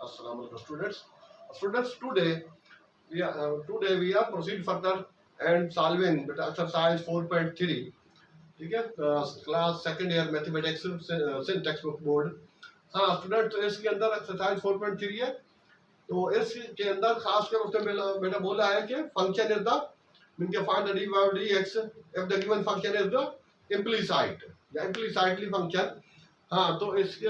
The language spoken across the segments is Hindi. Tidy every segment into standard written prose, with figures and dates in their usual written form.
Assalamu alaikum students. Students, today we are proceed further and solving exercise 4.3. ठीक है, class second year mathematics Singh text book board. हाँ स्टूडेंट, तो इसके अंदर एक्सरसाइज 4.3 है. तो इसके अंदर खासकर उसने बेटा बोला है कि फंक्शन इज द मीन के find the D by D X if the given function is the implicit या इम्प्लीसाइटली फंक्शन. हाँ, तो इसके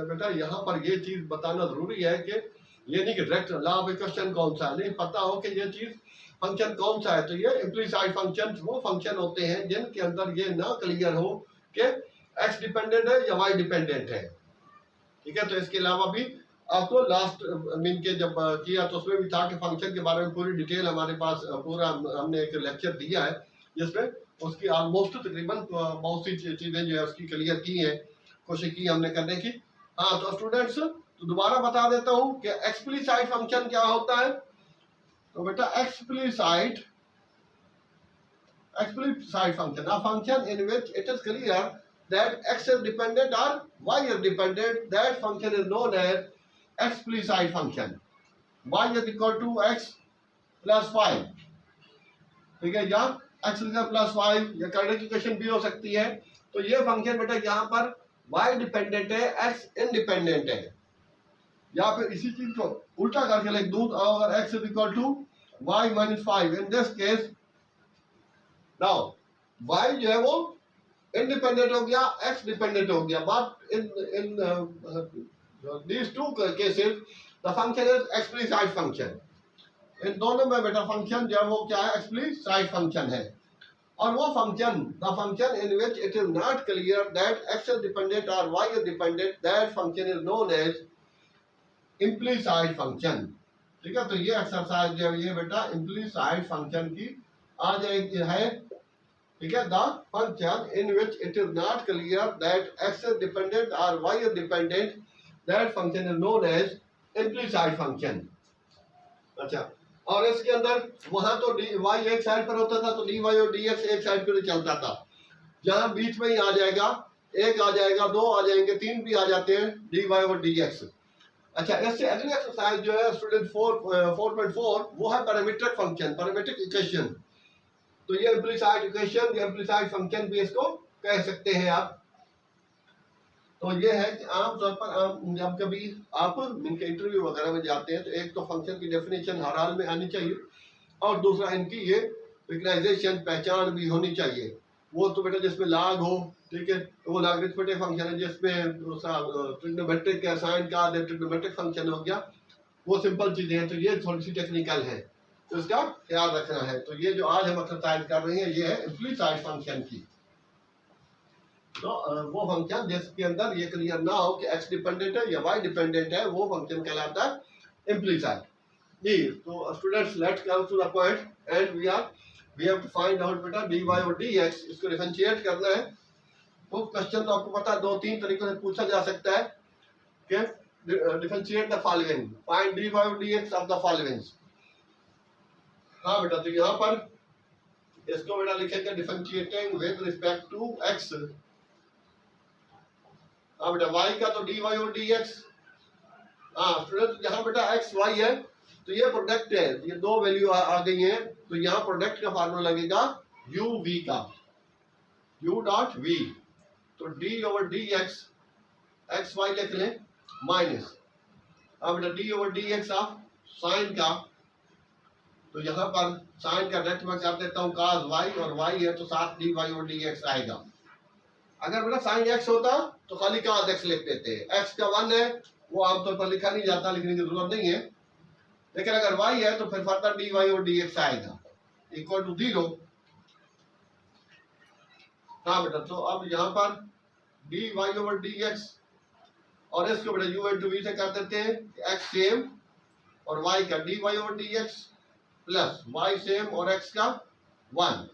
बेटा यहाँ पर ये चीज़ बताना ज़रूरी है कि ये नहीं कि डायरेक्ट ला ऑफ क्वेश्चन कौन सा है, नहीं पता हो कि ये चीज़ फंक्शन कौन सा है. तो ये इम्प्लीसाइट फंक्शन वो फंक्शन होते हैं जिनके अंदर ये ना क्लियर हो कि एक्स डिपेंडेंट है या वाई डिपेंडेंट है. ठीक है, तो इसके अलावा भी आपको लास्ट मीन के जब किया तो उसमें भी था कि फंक्शन के बारे में पूरी डिटेल हमारे पास पूरा हमने एक लेक्चर दिया है जिसमें उसकी ऑलमोस्ट तकरीबन बहुत सी चीज़ें जो है उसकी क्लियर की हैं, कोशिश की हमने करने की. हाँ, तो स्टूडेंट्स तो दोबारा बता देता हूँ कि एक्सप्लिसाइट फंक्शन क्या होता है. तो बेटा एक्सप्लिसाइट function a function in which it is clear that x is dependent or y is dependent, that function is known as explicit function. y is equal to x plus 5. ठीक है, या x plus 5 या क्वाड्रेटिक इक्वेशन भी हो सकती है. तो ये फंक्शन बेटा यहाँ पर y डिपेंडेंट है, x इंडिपेंडेंट है. या फिर इसी चीज को उल्टा करके लिख दूं, अगर x is equal to y minus 5. in this case now y जो है वो इंडिपेंडेंट हो गया, x डिपेंडेंट हो गया. But in these two cases the function is explicit function. इन दोनों में बेटा फंक्शन जो है वो क्या है, एक्सप्लिसाइट फंक्शन है. और वो function the function in which it is not clear that X is dependent और Y is dependent, that function is known as implicit function. ठीक है, तो ये एक्सरसाइज जो है ये बेटा इम्प्लीसाइट फंक्शन की आ जाएगी है. ठीक है, the function in which it is not clear that X is dependent और Y is dependent, that function is known as implicit function. अच्छा, और इसके अंदर वहां तो डी वाई एक साइड पर होता था तो डी वाई और डी एक्स एक साइड पर चलता था. जहां बीच में ही आ जाएगा, एक आ जाएगा, दो आ जाएंगे, तीन भी आ जाते हैं, डी वाई और डी एक्स. अच्छा, इससे अगली एक्सरसाइज जो है स्टूडेंट 4.4 वो है पैरामीट्रिक फंक्शन, पैरामीट्रिक इक्वेशन. तो ये इम्प्लीसाइट इक्वेशन या इम्प्लीसाइट फंक्शन भी इसको कह सकते हैं आप. तो ये है कि आमतौर पर जब कभी आप इनके इंटरव्यू वगैरह में जाते हैं तो एक तो फंक्शन की डेफिनेशन हर हाल में आनी चाहिए और दूसरा इनकी ये रिकग्नाइजेशन पहचान भी होनी चाहिए. वो तो बेटा जिसमें लाग हो, ठीक है, तो वो लॉगरिथमेटिक फंक्शन है. जिसमें दूसरा ट्रिग्नोमेट्रिक का साइन का ट्रिग्नोमेट्रिक फंक्शन हो गया, वो सिंपल चीज़ें हैं. तो ये थोड़ी सी टेक्निकल है, तो इसका ख्याल रखना है. तो ये जो आज हम एक्सरसाइज कर रहे हैं ये है इम्प्लीसाइट फंक्शन की. तो वो फंक्शन जिसके अंदर ये क्लियर ना हो कि x डिपेंडेंट है या y डिपेंडेंट है, वो फंक्शन कहलाता है इम्प्लीसाइट. जी, तो students let's come to the point and we have to find out बेटा dy और dx. इसको डिफरेंशिएट करना है. तो क्वेश्चन तो आपको पता है दो तीन तरीकों से पूछा जा सकता है कि differentiate the following, find dy और dx ऑफ द फॉलोइंग. हाँ बेटा, तो यहाँ पर इसको बेटा लिखेंगे differentiating with respect to x. हाँ बेटा, y का तो dy और dx. हाँ स्टूडेंट, यहाँ बेटा x y है तो ये प्रोडक्ट है, ये दो वैल्यू आ गई हैं. तो यहाँ प्रोडक्ट का फार्मूला लगेगा u v का, u डॉट v. तो d over dx x y लिख लें माइनस. हाँ बेटा, d over dx of sine का, तो यहाँ पर साइन का डायरेक्ट मैं कर देता हूँ cos y और y है तो साथ dy और dx आएगा. अगर बेटा साइन x होता तो खाली cos x लिख देते हैं. x का 1 है वो आमतौर पर लिखा नहीं जाता, लिखने की जरूरत नहीं है. लेकिन अगर y है तो फिर फर्दर dy और dx आएगा इक्वल टू 0. हाँ बेटा, तो अब यहाँ पर dy ओवर dx और इसको बेटा u इंटू v से कर देते हैं. x सेम और y का dy over dx plus y same और x का 1.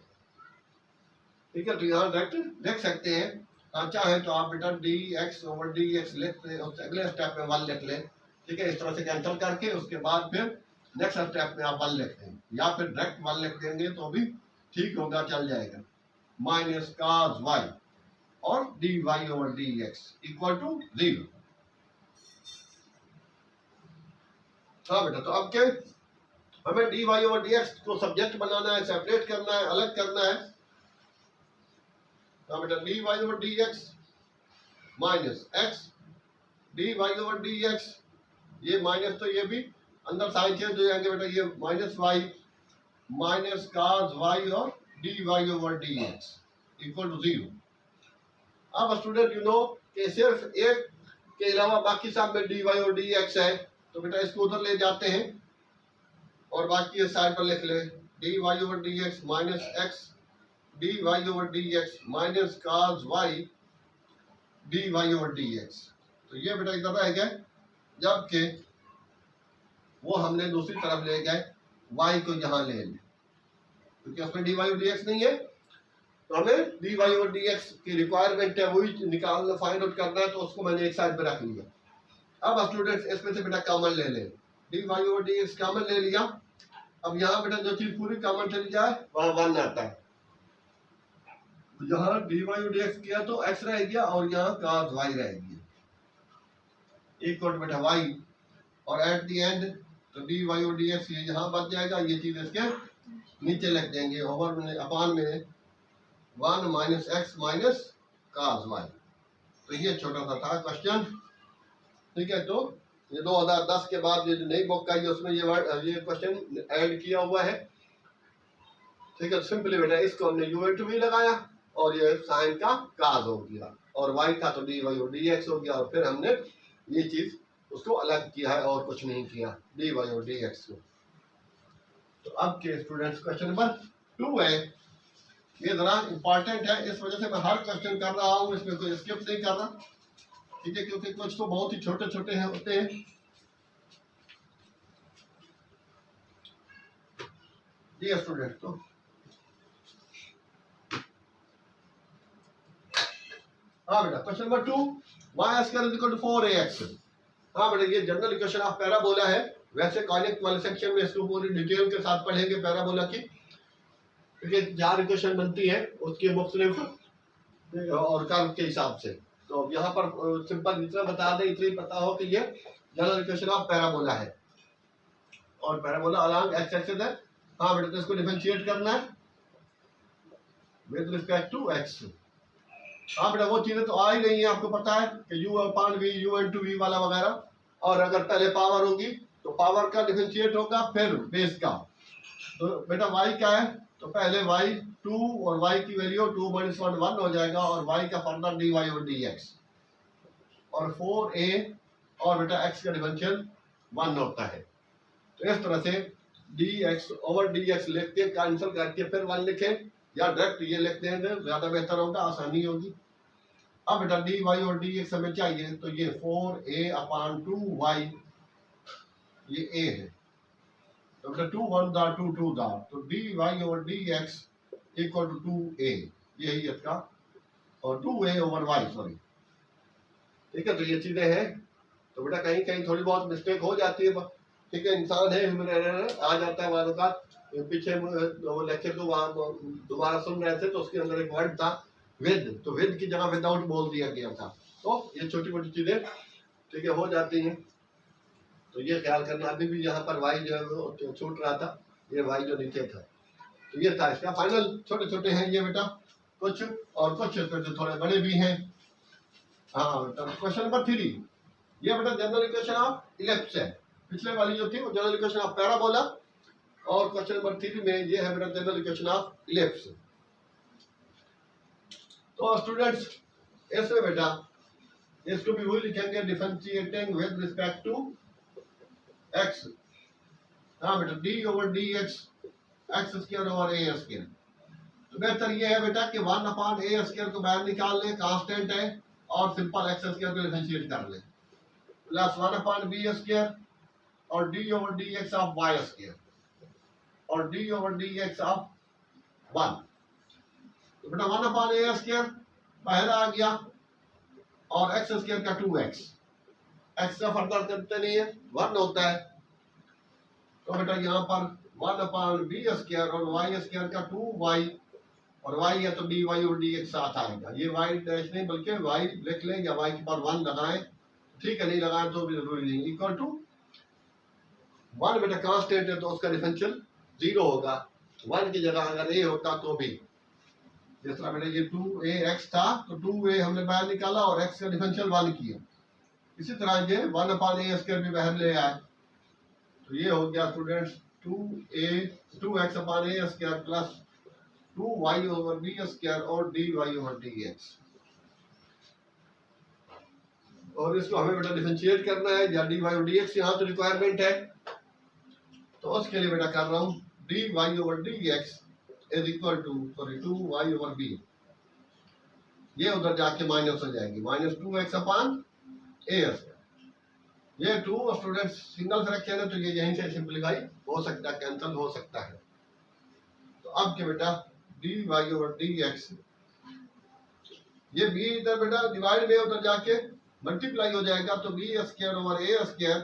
ठीक है, तो यहाँ डायरेक्ट लिख सकते हैं. चाहे तो आप बेटा dx ओवर dx लिखते हैं, उससे अगले स्टेप में 1 लिख लें. ठीक है, इस तरह से कैंसिल करके उसके बाद फिर नेक्स्ट स्टेप में आप 1 लिख लें, या फिर डायरेक्ट 1 लिख देंगे तो भी ठीक होगा, चल जाएगा. माइनस cos y और dy over dx equal to 0. हाँ बेटा, तो अब क्या हमें D Y over D X को सब्जेक्ट बनाना है, सेपरेट करना है, अलग करना है। हाँ बेटा, D Y over D X minus X D Y over D X, ये माइनस तो ये भी अंदर साइन चेंज हो जाएंगे बेटा, ये minus Y minus cos Y और D Y over D X equal to 0। अब स्टूडेंट यू नो कि सिर्फ एक के अलावा बाकी सब में डी वाई और डी एक्स है, तो बेटा इसको उधर ले जाते हैं और बाकी इस साइड पर लिख ले D Y over D X minus X D Y over D X minus cos Y D Y over D X. तो ये बेटा इधर रह गए, जबकि वो हमने दूसरी तरफ ले गए y को यहाँ ले लें, क्योंकि उसमें डी वाई और डी एक्स नहीं है, तो हमें डी वाई और डी एक्स की रिक्वायरमेंट है, वही निकालना फाइंड आउट करना है, तो उसको मैंने एक साइड पे रख लिया। अब स्टूडेंट्स इसमें से बेटा कॉमन ले लें, डी वाई और डी एक्स कॉमन ले लिया। अब यहाँ बेटा जो चीज पूरी कॉमन चली जाए वहाँ 1 आता है, यहाँ डी वाई और डी एक्स किया तो x रह गया और यहाँ cos y रह गया इक्वल बेटा y, और एट द एंड तो डी वाई और डी एक्स ये यहाँ बच जाएगा, ये चीज इसके नीचे लग जाएंगे ओवर में अपान में 1 minus x minus cos y। तो ये छोटा सा था क्वेश्चन, ठीक है। तो ये 2010 के बाद ये जो नई बुक आई उसमें ये क्वेश्चन ऐड किया हुआ है, ठीक है। सिंपली बेटा इसको हमने यू टू भी लगाया और ये साइन का काज हो गया और y का तो डी वाई और डी एक्स हो गया, और फिर हमने ये चीज उसको अलग किया है और कुछ नहीं किया डी वाई और डी एक्स को। तो अब के स्टूडेंट्स क्वेश्चन नंबर 2 है, ये जरा इंपॉर्टेंट है, इस वजह से मैं हर क्वेश्चन कर रहा हूँ, इसमें कोई स्किप नहीं कर रहा, ठीक है, क्योंकि कुछ तो बहुत ही छोटे छोटे हैं होते हैं। जी स्टूडेंट, तो हाँ बेटा question number 2 y square is equal to 4ax। हाँ बेटा ये जनरल इक्वेशन ऑफ पैराबोला है, वैसे कॉनिक वाले सेक्शन में इसको पूरी डिटेल के साथ पढ़ेंगे पैराबोला की, क्योंकि 4 इक्वेशन बनती है उसके मुख्तलिफ और कर्व के हिसाब से। तो यहाँ पर सिंपल इतना बता दें, इतना ही पता हो कि ये जनरल इक्वेशन ऑफ पैराबोला है और पैराबोला अलोंग एक्स एक्सिस है। हाँ बेटा, तो इसको डिफरेंशिएट करना है विद रिस्पेक्ट टू एक्स। हाँ बेटा वो चीजें तो आ ही नहीं है, आपको पता है कि u अपान v u इनटू v वाला वगैरह, और अगर पहले पावर होगी तो पावर का डिफरेंशिएट होगा फिर बेस का। तो बेटा y क्या है, तो पहले y 2 और y की वैल्यू 2 माइनस 1 हो जाएगा और y का फर्दर dy और dx और 4a और बेटा x का डिफरेंशियल 1 होता है। तो इस तरह से dx ओवर dx लिख के कैंसिल करके फिर 1 लिखें, या डायरेक्ट ये लिखते हैं तो ज्यादा बेहतर होगा, आसानी होगी। अब बेटा dy और dx हमें चाहिए, तो ये 4a अपान 2y ये a है, तो बेटा 2 1 दा 2 2 दा, तो dy और dx इक्वल टू 2a, यही इसका, और 2a ओवर y सॉरी, ठीक है। तो ये चीजें हैं, तो बेटा कहीं कहीं थोड़ी बहुत मिस्टेक हो जाती है, ठीक है, इंसान है, आ जाता है वालों का। पीछे वो लेक्चर को वहाँ दोबारा सुन रहे थे तो उसके अंदर एक वर्ड था विद, तो विद की जगह विदाउट बोल दिया गया था। तो ये छोटी मोटी चीजें ठीक है हो जाती हैं, तो ये ख्याल करना। अभी भी यहाँ पर वाई जो है वो छूट रहा था, ये वाई जो नीचे था, तो ये था इसका फाइनल। छोटे छोटे हैं ये बेटा कुछ, और कुछ थोड़े बड़े भी हैं। हाँ बेटा क्वेश्चन नंबर 3, ये बेटा जनरल इक्वेशन ऑफ इलिप्स है, पिछले वाली जो थी वो जनरल इक्वेशन ऑफ पैराबोला, और क्वेश्चन नंबर 3 में ये है बेटा जनरल इक्वेशन ऑफ इलिप्स। तो स्टूडेंट्स इसमें बेटा इसको भी वही लिखेंगे differentiating with respect to X. हाँ बेटा D over D X X square over A square. तो बेहतर ये है बेटा कि 1 अपान ए स्क्वायर को बाहर निकाल लें, कांस्टेंट है, और सिंपल एक्स स्क्वायर को डिफरेंशिएट कर लें, प्लस 1 अपान बी स्क्वायर और D over D X of Y square और D over D X of 1। तो बेटा 1 अपान ए स्क्वायर बाहर आ गया और एक्स स्क्वायर का 2x, एक्स का फर्दर करते नहीं है 1 होता है, तो बेटा यहाँ पर 1 अपान बी स्क्वायर और वाई स्क्वायर का 2y, और y है तो dy और dx साथ आएगा। ये y डैश नहीं बल्कि y लिख लें या y के पास 1 लगाएं, ठीक है, नहीं लगाएं तो भी जरूरी नहीं, इक्वल टू वन बेटा कांस्टेंट है तो उसका डिफरेंशियल 0 होगा। वन की जगह अगर ए होता तो भी, जिस तरह बेटा ये 2ax था तो 2a हमने बाहर निकाला और x का डिफरेंशियल 1 किया, इसी तरह ये 1/a² भी बाहर ले आए, तो ये हो गया स्टूडेंट्स 2x/a² प्लस 2y/b² और dy/dx। और इसको हमें बेटा डिफरेंशिएट करना है या dy/dx यहाँ तो रिक्वायरमेंट है, तो उसके लिए बेटा कर रहा हूँ dy/dx is equal to 2y/b, ये उधर जाके माइनस हो जाएगी -2x/a²। ये 2 स्टूडेंट्स सिंगल फ्रैक्शन है तो ये यहीं से सिंप्लीफाई हो सकता है, कैंसिल हो सकता है। तो अब क्या बेटा dy/dx, ये b इधर बेटा डिवाइड में उधर जाके मल्टीप्लाई हो जाएगा, तो b²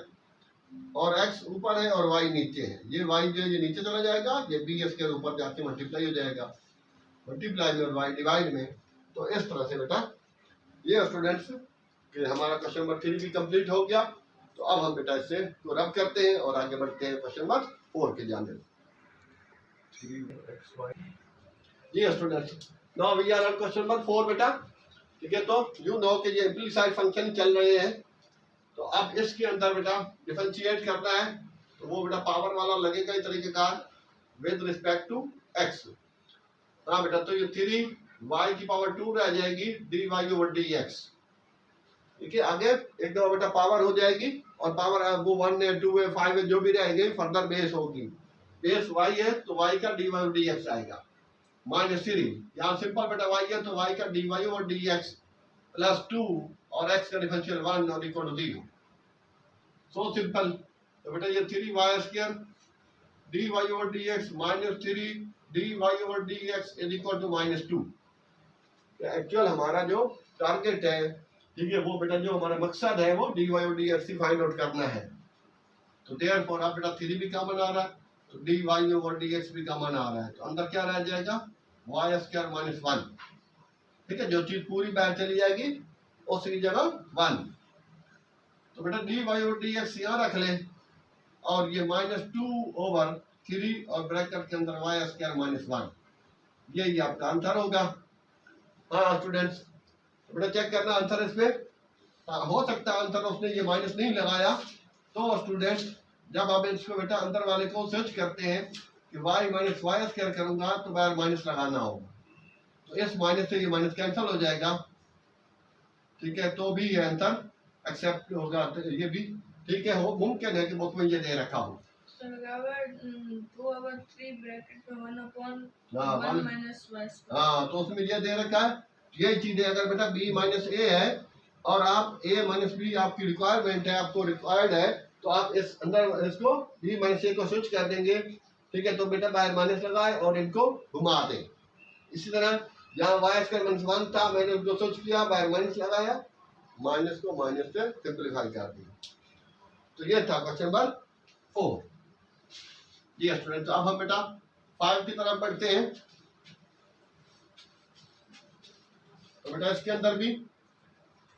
और x ऊपर है और y नीचे है, ये y जो ये नीचे चला जाएगा, ये b² ऊपर जाके मल्टीप्लाई हो जाएगा, मल्टीप्लाई में और y डिवाइड में। तो इस तरह से बेटा ये स्टूडेंट्स कि हमारा क्वेश्चन नंबर 3 भी कंप्लीट हो गया। तो अब हम बेटा इससे को रब करते हैं और आगे बढ़ते हैं क्वेश्चन नंबर 4 के जाने। ये students now we are on question number 4 बेटा, ठीक है। तो यू नो कि ये इम्प्लीसाइड फंक्शन चल रहे हैं, तो अब इसके अंदर बेटा डिफरेंशिएट करना है, तो वो बेटा पावर वाला लगेगा इस तरीके का विद रिस्पेक्ट टू x। हाँ बेटा, तो ये 3y² रह जाएगी dy/dx, ठीक है। आगे एक दफा बेटा पावर हो जाएगी और पावर वो 1 है 2 है 5 है जो भी रहेंगे फर्दर बेस होगी, बेस y है तो y का dy/dx आएगा -3, यहाँ सिंपल बेटा y है तो y का dy/dx प्लस 2 और x का डिफरेंशियल 1 और इक्वल टू 0, सो सिंपल। तो बेटा ये 3y² dy/dx -3 dy/dx is equal to -2। Actual हमारा जो टारगेट है, ठीक है, वो बेटा जो हमारा मकसद है वो dy/dx ही फाइंड आउट करना है। तो देयरफॉर आप बेटा 3 भी कॉमन आ रहा है तो dy/dx भी कॉमन आ रहा है, तो अंदर क्या रह जाएगा y² - 1, ठीक है। जो चीज पूरी बाहर चली जाएगी उसकी जगह 1, तो बेटा dy/dx यहाँ रख ले और ये -2/3 और ब्रैकेट के अंदर y² - 1, यही आपका आंसर होगा। हाँ स्टूडेंट्स, तो बेटा चेक करना आंसर इस पे। हो सकता है आंसर उसने ये माइनस नहीं लगाया, तो स्टूडेंट्स जब आप इसको बेटा अंदर वाले को सर्च करते हैं कि y - y² करूंगा तो बाहर माइनस लगाना होगा, तो इस माइनस से ये माइनस कैंसिल हो जाएगा, ठीक है। तो भी ये आंसर एक्सेप्ट होगा, तो ये भी ठीक है, हो मुमकिन है कि बुक में ये दे रखा हो। हाँ, तो उसमें ये दे रखा है, यही चीज है। अगर बेटा b - a है और आप a - b आपकी रिक्वायरमेंट है, आपको रिक्वायर्ड है, तो आप इस अंदर इसको b - a को स्विच कर देंगे, ठीक है। तो बेटा बाहर माइनस लगाए और इनको घुमा दें। इसी तरह यहाँ y² - 1 था, मैंने उसको स्विच किया, बाहर माइनस लगाया, माइनस को माइनस से सिंप्लीफाई कर दिया। तो ये था क्वेश्चन नंबर 4। जी स्टूडेंट, अब हम बेटा 5 की तरफ बढ़ते हैं। तो बेटा इसके अंदर भी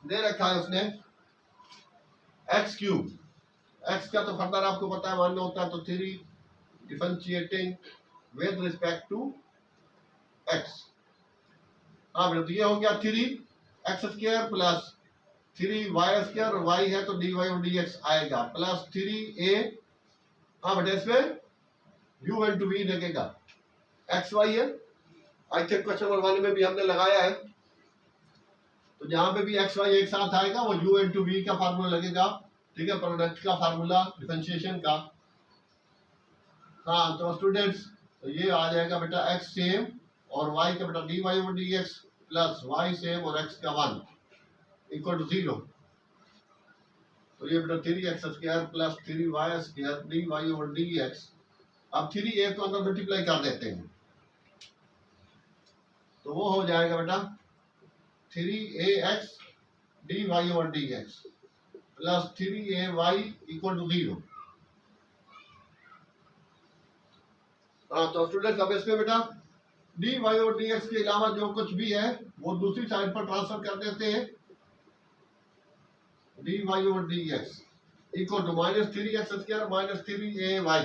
दे रखा है उसने x³ x का तो फर्दर आपको पता है 1 होता है, तो 3 differentiating with respect to x। हाँ बेटा, तो ये हो गया 3x² प्लस 3y² और y है तो dy/dx आएगा प्लस 3a। हाँ बेटा, इसमें u/v लगेगा, xy है, आई थिंक क्वेश्चन नंबर 1 में भी हमने लगाया है, तो जहां पे भी xy एक साथ आएगा वो u/v का फार्मूला लगेगा, ठीक है, प्रोडक्ट का फार्मूला डिफरेंशिएशन का। हाँ तो स्टूडेंट्स, तो ये आ जाएगा बेटा x सेम और y का बेटा dy/dx प्लस y सेम और x का 1 इक्वल टू 0। तो ये बेटा 3x² प्लस 3y² dy/dx। अब 3a को अंदर मल्टीप्लाई कर देते हैं, तो वो हो जाएगा बेटा 3ax dy/dx plus 3ay equal to 0। हाँ तो स्टूडेंट्स, अब इसमें बेटा dy/dx के अलावा जो कुछ भी है वो दूसरी साइड पर ट्रांसफर कर देते हैं। dy/dx equal to minus 3x² minus 3ay।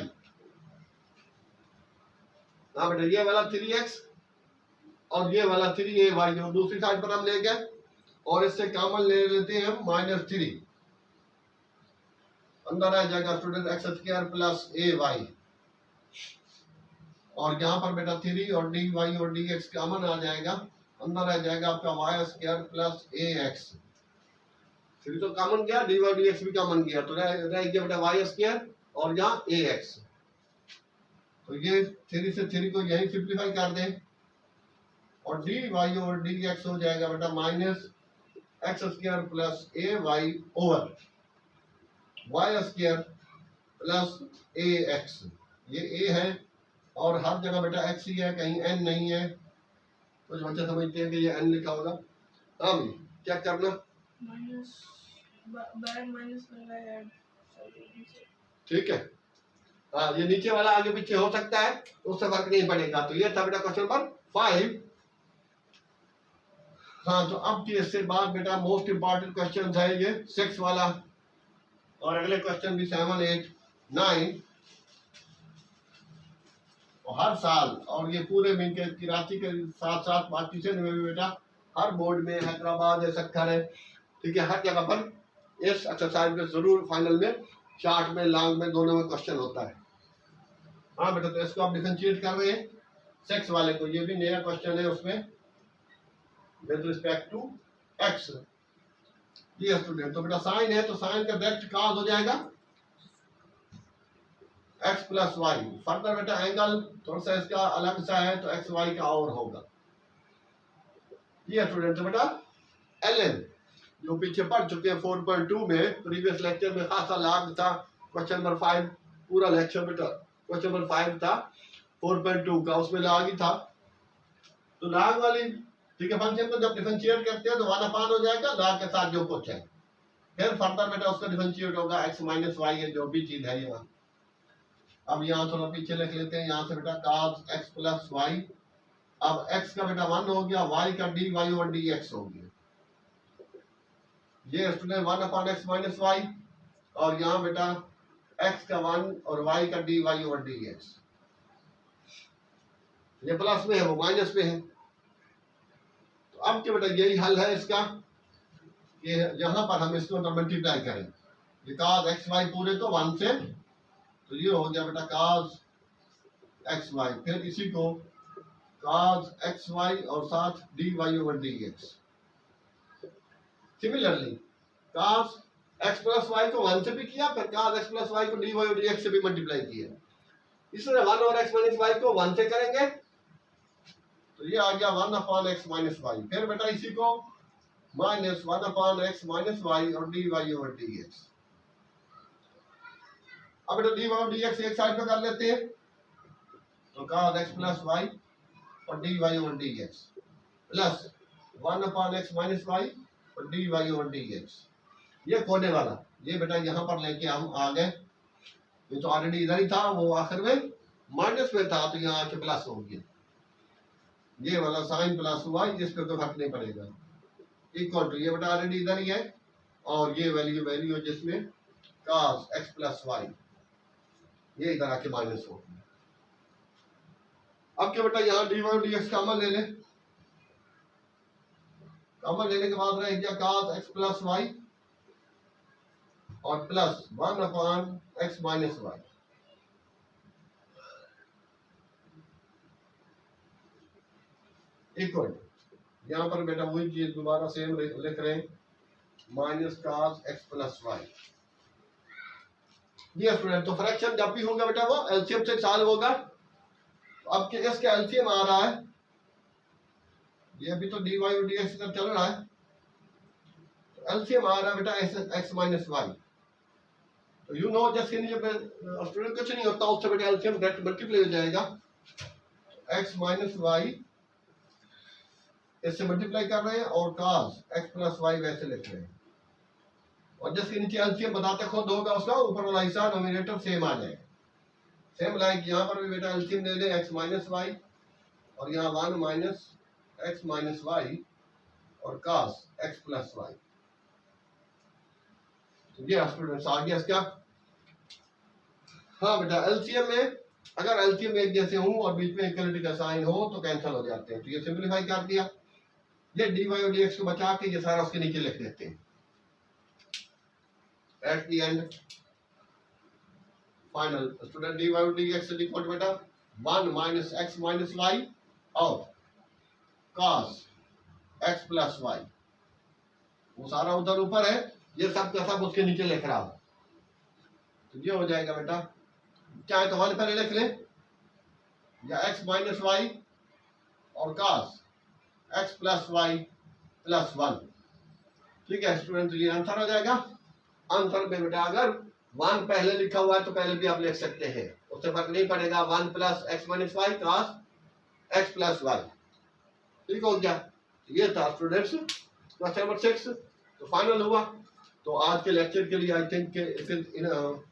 हाँ बेटा ये वाला 3x और ये वाला 3ay जो दूसरी साइड पर हम ले गए और इससे कॉमन ले लेते हैं हम -3। अंदर आ जाएगा स्टूडेंट x² प्लस ay और यहाँ पर बेटा 3 और dy और dx कॉमन आ जाएगा। अंदर आ जाएगा आपका y² प्लस ax। 3 तो कॉमन गया, dy और dx भी कॉमन गया, तो रह गया बेटा y² और यहाँ ax। तो ये 3 से 3 को यही सिंप्लीफाई कर दें और dy और dx हो जाएगा बेटा -x² plus ay over y² plus ax। ये a है और हर जगह बेटा x ही है, कहीं n नहीं है। कुछ बच्चे समझते हैं कि ये n लिखा होगा। हाँ भाई क्या करना, ठीक है। हाँ ये नीचे वाला आगे पीछे हो सकता है, उससे फर्क नहीं पड़ेगा। तो ये था बेटा क्वेश्चन नंबर 5। हाँ तो अब की इससे बाद बेटा मोस्ट इंपॉर्टेंट क्वेश्चन है ये 6 वाला और अगले क्वेश्चन भी 7, 8, 9 और हर साल और ये पूरे में के कराची के साथ साथ पाकिस्तान में भी बेटा हर बोर्ड में हैदराबाद है, सक्खर है, ठीक है, हर जगह पर इस एक्सरसाइज में जरूर फाइनल में शार्ट में लॉन्ग में दोनों में क्वेश्चन होता है। हाँ बेटा तो इसको आप डिफरेंशिएट कर रहे हैं 6 वाले को, ये भी नया क्वेश्चन है उसमें विद रिस्पेक्ट टू x। ये स्टूडेंट तो बेटा साइन है तो साइन का डायरेक्ट कॉस हो जाएगा x प्लस वाई। फर्दर बेटा एंगल थोड़ा सा इसका अलग सा है तो एक्स वाई का और होगा। ये स्टूडेंट तो बेटा ln जो पीछे पढ़ चुके हैं 4.2 में प्रीवियस लेक्चर में खासा लाग था क्वेश्चन नंबर 5, पूरा लेक्चर बेटा क्वेश्चन नंबर 5 था 4.2 का, उसमें लाग ही था। तो लाग वाली ठीक है फंक्शन को जब डिफरेंशिएट करते हैं तो 1 हो जाएगा लाग के साथ जो कुछ है, फिर फर्दर बेटा उसका डिफरेंशिएट होगा x माइनस वाई है जो भी चीज है यहाँ। अब यहाँ थोड़ा पीछे लिख लेते हैं, यहाँ से बेटा cos x प्लस वाई। अब x का बेटा 1 हो गया, y का dy और dx हो गया। ये स्टूडेंट 1/x माइनस वाई और यहाँ बेटा x का 1 और y का dy और dx। ये प्लस में है वो माइनस में है। तो अब क्या बेटा यही हल है इसका, ये यहाँ पर हम इसको मल्टीप्लाई करें, ये cos x y पूरे को 1 से, तो ये हो गया बेटा cos x y, फिर इसी को cos x y और साथ dy over dx। Similarly cos x plus Y को 1 से भी किया, फिर cos x प्लस वाई को dy और dx से भी मल्टीप्लाई किया। इसलिए 1 और x माइनस वाई को 1 से करेंगे तो ये आ गया 1/x माइनस वाई, फिर बेटा इसी को माइनस 1/x माइनस वाई और dy ओवर dx। अब बेटा dy और dx एक साइड पे कर लेते हैं तो cos x प्लस वाई और dy over dx plus 1/x minus Y और dy ओवर dx। ये कोने वाला ये बेटा यहाँ पर लेके हम आ गए, ये तो ऑलरेडी इधर ही था, वो आखिर में माइनस में था तो यहाँ आके प्लस हो गया। ये वाला साइन प्लस हुआ, इस पे कोई फर्क नहीं पड़ेगा। इक्वल टू ये बेटा ऑलरेडी इधर ही है और ये वैल्यू जिसमें cos x प्लस वाई, ये इधर आके माइनस हो गया। अब क्या बेटा यहाँ dy और dx कॉमन ले लें, कॉमन लेने के बाद रह गया cos x प्लस वाई और plus 1/x minus Y. Equal यहाँ पर बेटा वही चीज दोबारा सेम लिख रहे हैं minus cos x plus Y. ये स्टूडेंट तो फ्रैक्शन जब भी होगा बेटा वो एलसीएम से सॉल्व होगा। अब के इसका एलसीएम आ रहा है, ये अभी तो dy और dx का चल रहा है, तो एलसीएम आ रहा है बेटा x माइनस वाई। तो यू नो जैसे स्टूडेंट कुछ नहीं होता उससे बेटा एलसीएम डायरेक्ट मल्टीप्लाई हो जाएगा, x माइनस वाई इससे मल्टीप्लाई कर रहे हैं और cos x प्लस वाई वैसे लिख रहे हैं और जिसके नीचे एलसीएम बताते खुद होगा उसका ऊपर वाला हिस्सा नोमिनेटर सेम आ जाएगा। सेम लाइक यहाँ पर भी बेटा एलसीएम ले लें x माइनस वाई और यहाँ 1 माइनस x माइनस वाई और cos x प्लस वाई। ये स्टूडेंट्स आ गया इसका। हाँ बेटा एलसीएम में अगर एलसीएम एक जैसे हो और बीच में इक्वलिटी का साइन हो तो कैंसिल हो जाते हैं, तो ये सिंपलीफाई कर दिया। ये dy और dx को बचा के ये सारा उसके नीचे लिख देते हैं। At the end final student dy और dx इज इक्वल टू बेटा 1 माइनस x माइनस y और cos x प्लस y। वो सारा उधर ऊपर है, ये सब का सब उसके नीचे लिख रहा हूं, तो ये हो जाएगा बेटा। चाहे तो 1 पहले लिख लें या x माइनस वाई और cos x plus Y plus 1। ठीक है स्टूडेंट, तो ये आंसर हो जाएगा। आंसर में बेटा अगर 1 पहले लिखा हुआ है तो पहले भी आप लिख सकते हैं, उससे फर्क नहीं पड़ेगा। 1 plus X minus Y cos x plus Y. ठीक हो गया, ये था स्टूडेंट्स क्वेश्चन नंबर 6। तो फाइनल हुआ। तो आज के लेक्चर के लिए I think it is enough.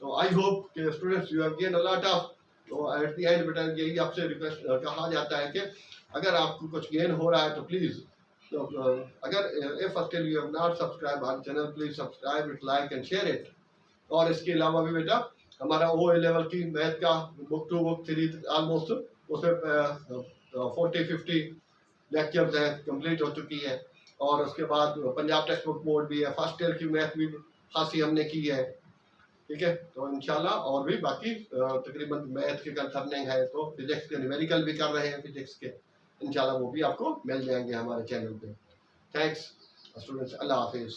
तो आई होप कि students you have gain a lot of. तो एट द एंड बेटा यही आपसे रिक्वेस्ट कहा जाता है कि अगर आपको कुछ गेन हो रहा है तो प्लीज़, तो अगर if still you have not subscribe our channel please subscribe it, like and share it. और इसके अलावा भी बेटा हमारा ओ लेवल की मैथ का book to book series almost उसमें 40-50 लेक्चर्स हैं, कंप्लीट हो चुकी है। और उसके बाद पंजाब टेक्स्ट बुक बोर्ड भी है, फर्स्ट ईयर की मैथ भी खासी हमने की है। ठीक है, तो इंशाल्लाह और भी बाकी तकरीबन मैथ के कंसर्निंग है, तो फिजिक्स के न्यूमेरिकल भी कर रहे हैं फिजिक्स के, इंशाल्लाह वो भी आपको मिल जाएंगे हमारे चैनल पे। थैंक्स स्टूडेंट्स, अल्लाह हाफिज़।